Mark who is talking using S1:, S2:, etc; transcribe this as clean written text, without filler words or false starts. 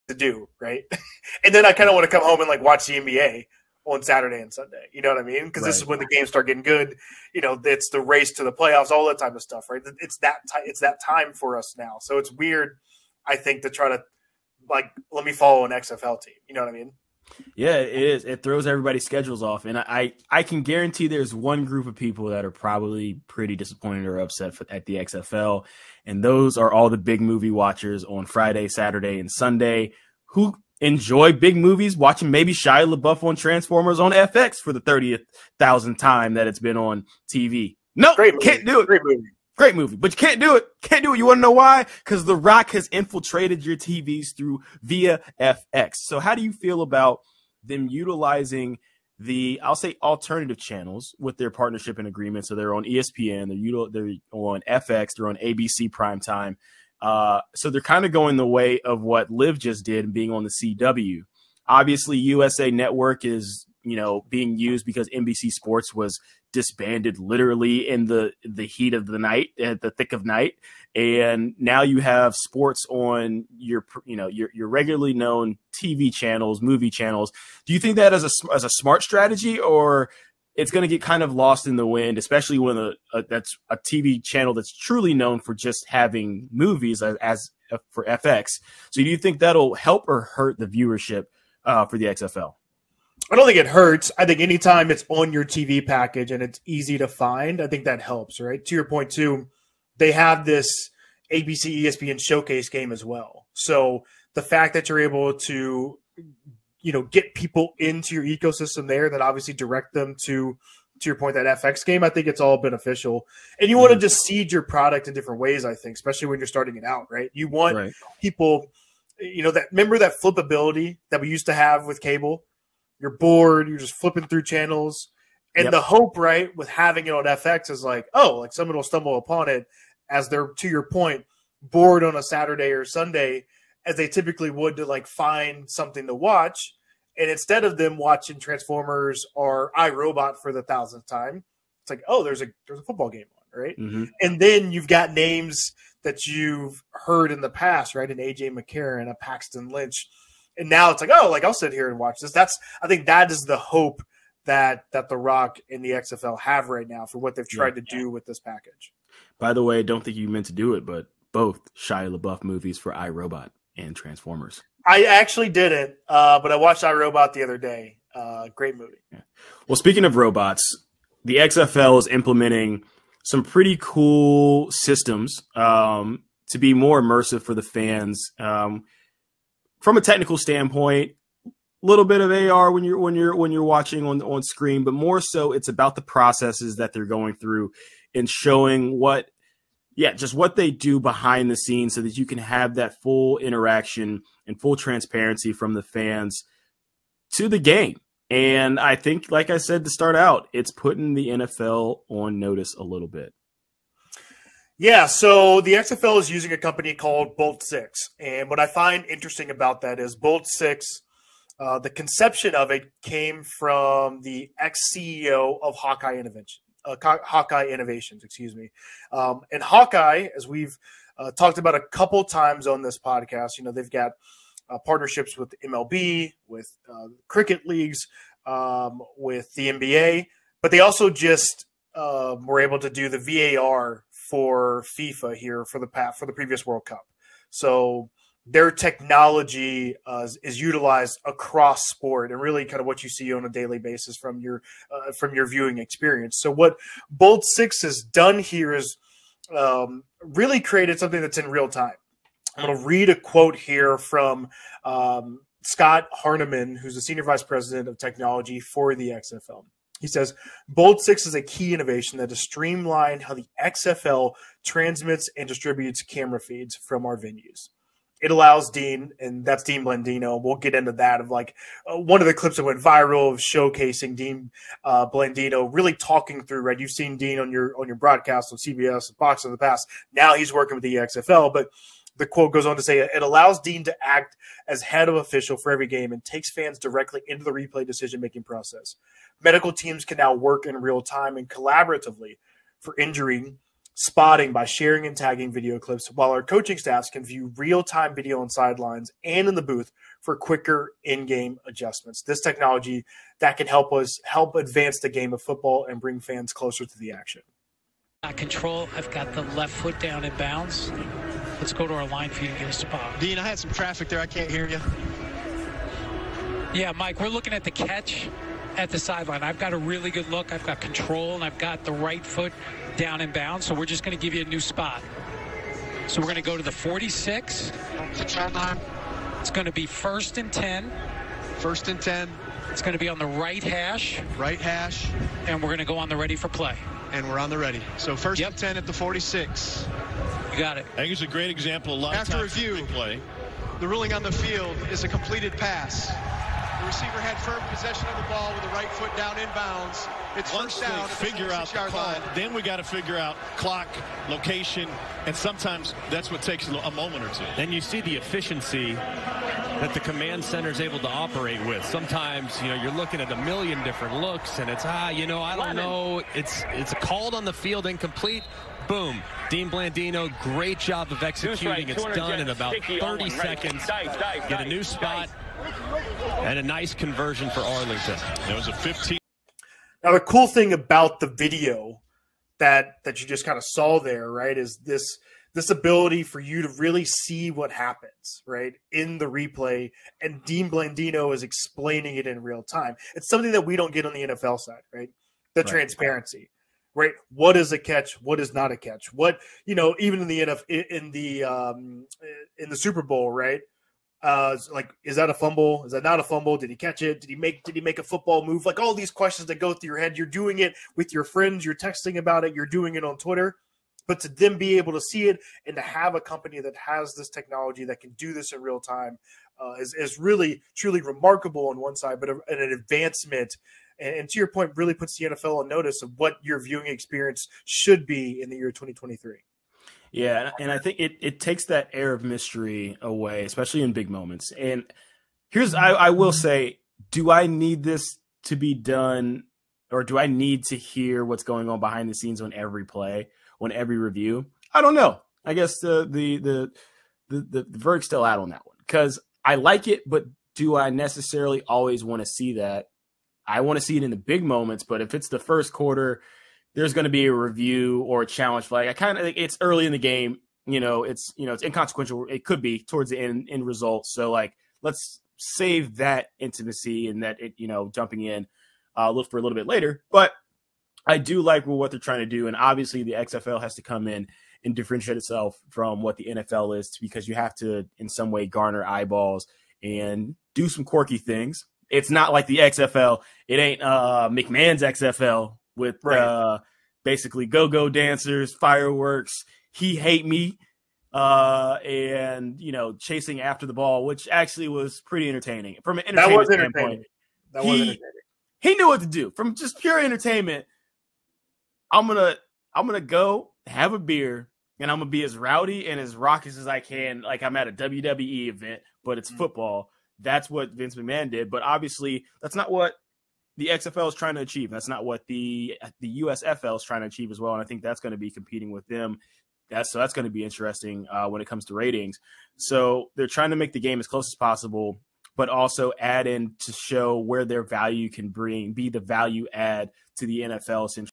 S1: to do, right? And then I kind of want to come home and like watch the NBA on Saturday and Sunday. You know what I mean? Because this is when the games start getting good. You know, it's the race to the playoffs, all that type of stuff, right? It's that time for us now. So it's weird, I think, to try to like let me follow an XFL team. You know what I mean?
S2: Yeah, it is. It throws everybody's schedules off. And I can guarantee there's one group of people that are probably pretty disappointed or upset at the XFL. And those are all the big movie watchers on Friday, Saturday, and Sunday who enjoy big movies, watching maybe Shia LaBeouf on Transformers on FX for the 30,000th time that it's been on TV. No, can't do it. Great movie, but you can't do it. Can't do it. You want to know why? Because The Rock has infiltrated your TVs through via FX. So how do you feel about them utilizing the, I'll say, alternative channels with their partnership and agreement? So they're on ESPN, they're on FX, they're on ABC Primetime. So they're kind of going the way of what Liv just did and being on the CW. Obviously, USA Network is, being used because NBC Sports was disbanded literally in the heat of the night, at the thick of night. And now you have sports on your regularly known TV channels, movie channels. Do you think that as a smart strategy, or it's going to get kind of lost in the wind, especially when that's a TV channel that's truly known for just having movies as for FX? So do you think that'll help or hurt the viewership for the XFL?
S1: I don't think it hurts. I think anytime it's on your TV package and it's easy to find, I think that helps, right? To your point, too, they have this ABC ESPN showcase game as well. So the fact that you're able to, get people into your ecosystem there, that obviously direct them to your point, that FX game, I think it's all beneficial. And you want to just seed your product in different ways, I think, especially when you're starting it out, right? You want people, remember that flippability that we used to have with cable? You're bored, you're just flipping through channels. And the hope, right, with having it on FX is like, someone will stumble upon it as they're, to your point, bored on a Saturday or Sunday, as they typically would to like find something to watch. And instead of them watching Transformers or iRobot for the 1000th time, it's like, there's a football game on, right? Mm-hmm. And then you've got names that you've heard in the past, right? An AJ McCarron, a Paxton Lynch. And now it's like, I'll sit here and watch this. I think that is the hope that The Rock and the XFL have right now for what they've tried to do with this package.
S2: By the way, I don't think you meant to do it, but both Shia LaBeouf movies for iRobot and Transformers.
S1: I actually didn't, but I watched iRobot the other day. Great movie.
S2: Yeah. Well, speaking of robots, the XFL is implementing some pretty cool systems to be more immersive for the fans. From a technical standpoint, a little bit of AR when you're watching on screen, but more so it's about the processes that they're going through and showing what they do behind the scenes so that you can have that full interaction and full transparency from the fans to the game. And I think, like I said to start out, it's putting the NFL on notice a little bit.
S1: Yeah, so the XFL is using a company called Bolt 6. And what I find interesting about that is Bolt 6, the conception of it came from the ex-CEO of Hawkeye Innovations. And Hawkeye, as we've talked about a couple times on this podcast, they've got partnerships with MLB, with cricket leagues, with the NBA, but they also just were able to do the VAR for FIFA here for the previous World Cup. So their technology is utilized across sport and really kind of what you see on a daily basis from your viewing experience. So what Bolt 6 has done here is really created something that's in real time. I'm going to read a quote here from Scott Harneman, who's the Senior Vice President of Technology for the XFL. He says, Bolt 6 is a key innovation that has streamlined how the XFL transmits and distributes camera feeds from our venues. It allows Dean, and that's Dean Blandino. We'll get into that of like one of the clips that went viral of showcasing Dean Blandino really talking through, right? You've seen Dean on your broadcast on CBS, Fox in the past. Now he's working with the XFL, but the quote goes on to say, it allows Dean to act as head of official for every game and takes fans directly into the replay decision-making process. Medical teams can now work in real time and collaboratively for injury, spotting by sharing and tagging video clips, while our coaching staffs can view real-time video on sidelines and in the booth for quicker in-game adjustments. This technology that can help advance the game of football and bring fans closer to the action.
S3: Control, I've got the left foot down in bounds. Let's go to our line feed and get a spot.
S4: Dean, I had some traffic there. I can't hear you.
S3: Yeah, Mike, we're looking at the catch at the sideline. I've got a really good look. I've got control, and I've got the right foot down in bounds. So we're just going to give you a new spot. So we're going to go to the 46. It's going to be 1st and 10.
S4: 1st and 10.
S3: It's going to be on the right hash.
S4: Right hash.
S3: And we're going to go on the ready for play.
S4: And we're on the ready. So 1st and 10 at the 46.
S3: You got it.
S5: I think it's a great example. A lot
S4: After
S5: of
S4: review,
S5: play.
S4: The ruling on the field is a completed pass. The receiver had firm possession of the ball with the right foot down in bounds. It's
S5: Once
S4: first down.
S5: they figure out the call, then we got to figure out clock, location, and sometimes that's what takes a moment or two.
S6: Then you see the efficiency that the command center is able to operate with. Sometimes, you're looking at a million different looks, and it's, I don't know. It's called on the field, incomplete. Boom. Dean Blandino, great job of executing. It's done in about 30 seconds. Get a new spot and a nice conversion for Arlington.
S5: There was a 15.
S1: Now, the cool thing about the video that you just kind of saw there, right, is this ability for you to really see what happens, right, in the replay, and Dean Blandino is explaining it in real time. It's something that we don't get on the NFL side, right? The transparency, right? What is a catch? What is not a catch? What, even in the in the Super Bowl, right? Like, is that a fumble? Is that not a fumble? Did he catch it? Did he make a football move? Like, all these questions that go through your head. You're doing it with your friends. You're texting about it. You're doing it on Twitter. But to then be able to see it and to have a company that has this technology that can do this in real time is really, truly remarkable on one side, but an advancement. And to your point, really puts the NFL on notice of what your viewing experience should be in the year 2023.
S2: Yeah, and I think it takes that air of mystery away, especially in big moments. And I will say, do I need this to be done, or do I need to hear what's going on behind the scenes on every play, on every review? I don't know. I guess the verdict's still out on that one, because I like it, but do I necessarily always want to see that? I want to see it in the big moments, but if it's the first quarter, there's going to be a review or a challenge flag. I kind of think it's early in the game. It's inconsequential. It could be towards the end result. So, let's save that intimacy and that jumping in look for a little bit later. But I do like what they're trying to do, and obviously the XFL has to come in and differentiate itself from what the NFL is, because you have to in some way garner eyeballs and do some quirky things. It's not like the XFL. It ain't McMahon's XFL with basically go-go dancers, fireworks, he hate me, and chasing after the ball, which actually was pretty entertaining from an entertainment standpoint.
S1: That was entertaining.
S2: He knew what to do from just pure entertainment. I'm gonna go have a beer, and I'm gonna be as rowdy and as raucous as I can, like I'm at a WWE event, but it's football. That's what Vince McMahon did, but obviously that's not what the XFL is trying to achieve. That's not what the USFL is trying to achieve as well, and I think that's going to be competing with them. That's going to be interesting when it comes to ratings. So they're trying to make the game as close as possible, but also add in to show where their value can be the value add to the NFL, since